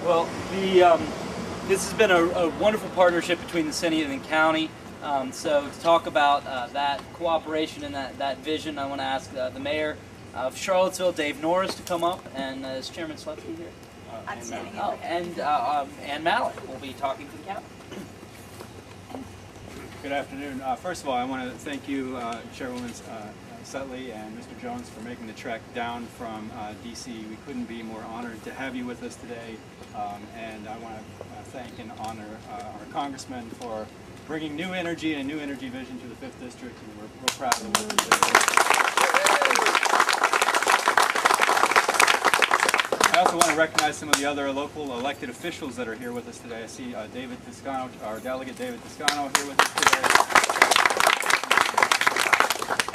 Well, this has been a wonderful partnership between the city and the county. So to talk about that cooperation and that vision, I want to ask the mayor of Charlottesville, Dave Norris, to come up, and is Chairman Sutley here? I'm standing here. Oh, and Mallek will be talking to the county. Good afternoon. First of all, I want to thank you, Chairwoman Sutley and Mr. Jones, for making the trek down from D.C. We couldn't be more honored to have you with us today, and I want to thank and honor our Congressman for bringing new energy and a new energy vision to the 5th District, and we're proud of the work he's doing. I also want to recognize some of the other local elected officials that are here with us today. I see David Toscano, our delegate David Toscano, here with us today,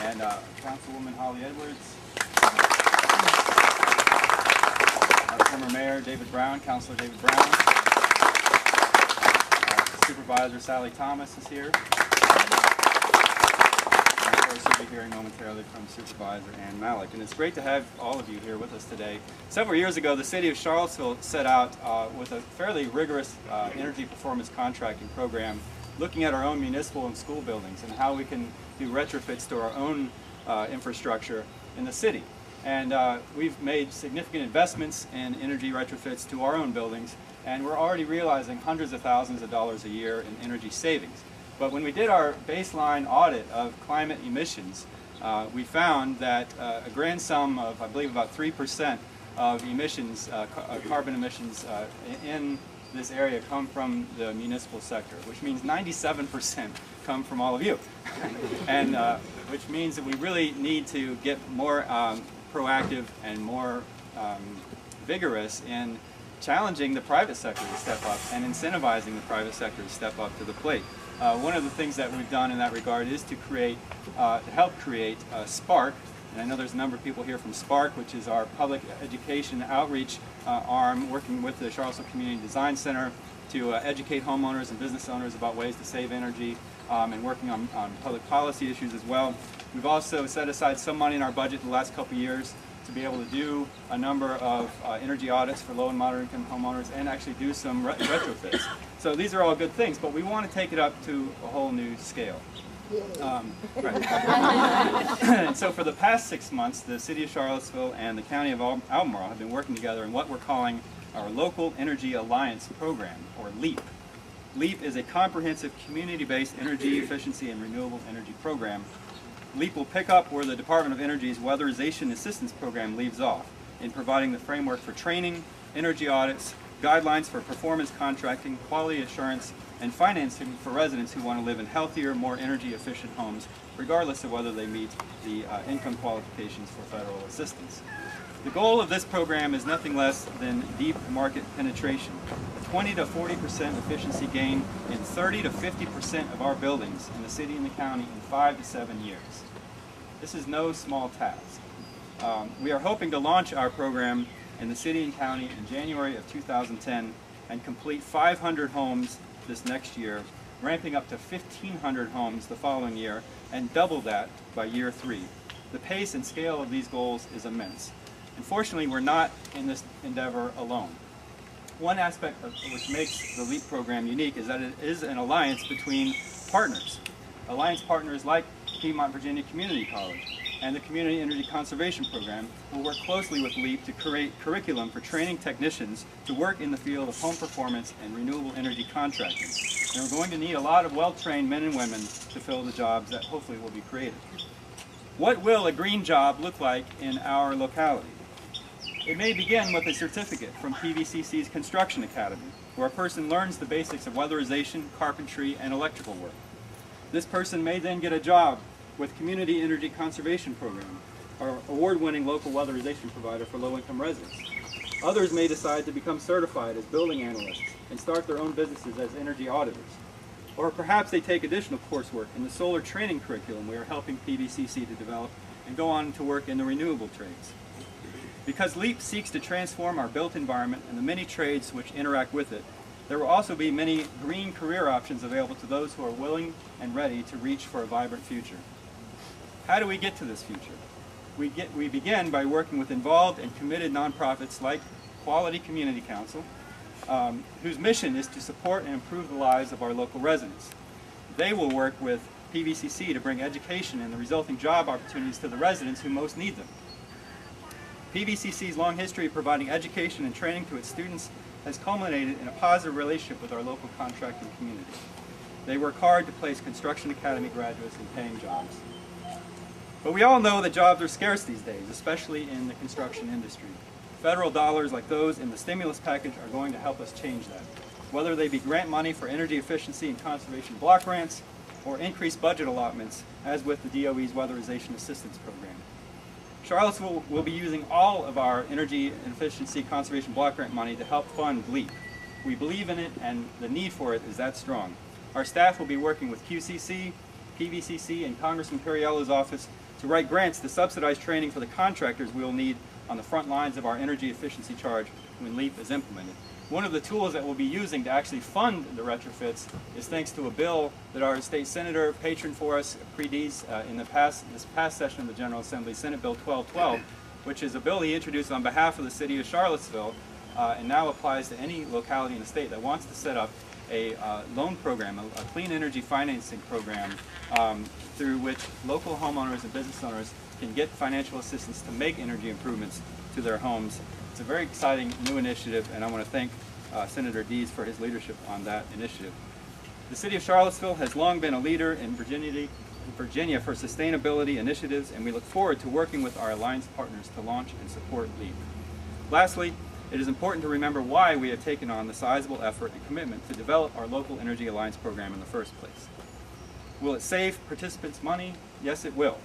and Councilwoman Holly Edwards, our former mayor David Brown, Councilor David Brown, Supervisor Sally Thomas is here. We'll be hearing momentarily from Supervisor and Mallek. And it's great to have all of you here with us today. Several years ago, the city of Charlottesville set out with a fairly rigorous energy performance contracting program, looking at our own municipal and school buildings and how we can do retrofits to our own infrastructure in the city. And we've made significant investments in energy retrofits to our own buildings, and we're already realizing hundreds of thousands of dollars a year in energy savings. But when we did our baseline audit of climate emissions, we found that a grand sum of, I believe, about 3% of emissions, carbon emissions in this area come from the municipal sector, which means 97% come from all of you. And which means that we really need to get more proactive and more vigorous in challenging the private sector to step up and incentivizing the private sector to step up to the plate. One of the things that we've done in that regard is to help create SPARK, and I know there's a number of people here from SPARK, which is our public education outreach arm, working with the Charlottesville Community Design Center to educate homeowners and business owners about ways to save energy, and working on public policy issues as well. We've also set aside some money in our budget the last couple of years to be able to do a number of energy audits for low and moderate income homeowners and actually do some retrofits. So these are all good things, but we want to take it up to a whole new scale. And so for the past 6 months, the City of Charlottesville and the County of Albemarle have been working together in what we're calling our Local Energy Alliance Program, or LEAP. LEAP is a comprehensive community-based energy efficiency and renewable energy program. LEAP will pick up where the Department of Energy's Weatherization Assistance Program leaves off, in providing the framework for training, energy audits, guidelines for performance contracting, quality assurance, and financing for residents who want to live in healthier, more energy-efficient homes, regardless of whether they meet the income qualifications for federal assistance. The goal of this program is nothing less than deep market penetration, a 20 to 40% efficiency gain in 30 to 50% of our buildings in the city and the county in 5 to 7 years. This is no small task. We are hoping to launch our program in the city and county in January of 2010 and complete 500 homes this next year, ramping up to 1,500 homes the following year, and double that by year 3. The pace and scale of these goals is immense. Unfortunately, we're not in this endeavor alone. One aspect of which makes the LEAP program unique is that it is an alliance between partners. Alliance partners like Piedmont Virginia Community College and the Community Energy Conservation Program will work closely with LEAP to create curriculum for training technicians to work in the field of home performance and renewable energy contracting. And we're going to need a lot of well-trained men and women to fill the jobs that hopefully will be created. What will a green job look like in our locality? It may begin with a certificate from PVCC's Construction Academy, where a person learns the basics of weatherization, carpentry, and electrical work. This person may then get a job with Community Energy Conservation Program, our award-winning local weatherization provider for low-income residents. Others may decide to become certified as building analysts and start their own businesses as energy auditors. Or perhaps they take additional coursework in the solar training curriculum we are helping PVCC to develop and go on to work in the renewable trades. Because LEAP seeks to transform our built environment and the many trades which interact with it, there will also be many green career options available to those who are willing and ready to reach for a vibrant future. How do we get to this future? We begin by working with involved and committed nonprofits like Quality Community Council, whose mission is to support and improve the lives of our local residents. They will work with PVCC to bring education and the resulting job opportunities to the residents who most need them. PVCC's long history of providing education and training to its students has culminated in a positive relationship with our local contracting community. They work hard to place Construction Academy graduates in paying jobs. But we all know that jobs are scarce these days, especially in the construction industry. Federal dollars like those in the stimulus package are going to help us change that, whether they be grant money for energy efficiency and conservation block grants, or increased budget allotments, as with the DOE's Weatherization Assistance Program. Charlottesville will be using all of our energy efficiency conservation block grant money to help fund LEAP. We believe in it, and the need for it is that strong. Our staff will be working with QCC, PVCC, and Congressman Perriello's office to write grants to subsidize training for the contractors we will need on the front lines of our energy efficiency charge when LEAP is implemented. One of the tools that we'll be using to actually fund the retrofits is thanks to a bill that our state senator patroned for us, pre-D's, in this past session of the General Assembly, Senate Bill 1212, which is a bill he introduced on behalf of the city of Charlottesville and now applies to any locality in the state that wants to set up a loan program, a clean energy financing program through which local homeowners and business owners can get financial assistance to make energy improvements to their homes. It's a very exciting new initiative, and I want to thank Senator Dees for his leadership on that initiative. The City of Charlottesville has long been a leader in Virginia for sustainability initiatives, and we look forward to working with our alliance partners to launch and support LEAP. Lastly, it is important to remember why we have taken on the sizable effort and commitment to develop our local Energy Alliance program in the first place. Will it save participants money? Yes, it will.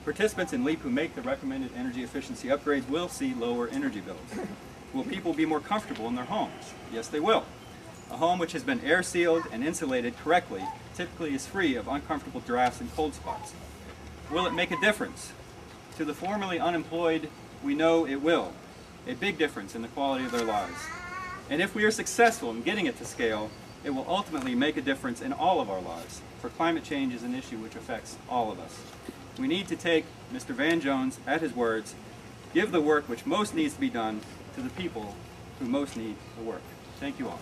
Participants in LEAP who make the recommended energy efficiency upgrades will see lower energy bills. Will people be more comfortable in their homes? Yes, they will. A home which has been air sealed and insulated correctly typically is free of uncomfortable drafts and cold spots. Will it make a difference? To the formerly unemployed, we know it will. A big difference in the quality of their lives. And if we are successful in getting it to scale, it will ultimately make a difference in all of our lives, for climate change is an issue which affects all of us. We need to take Mr. Van Jones at his words, give the work which most needs to be done to the people who most need the work. Thank you all.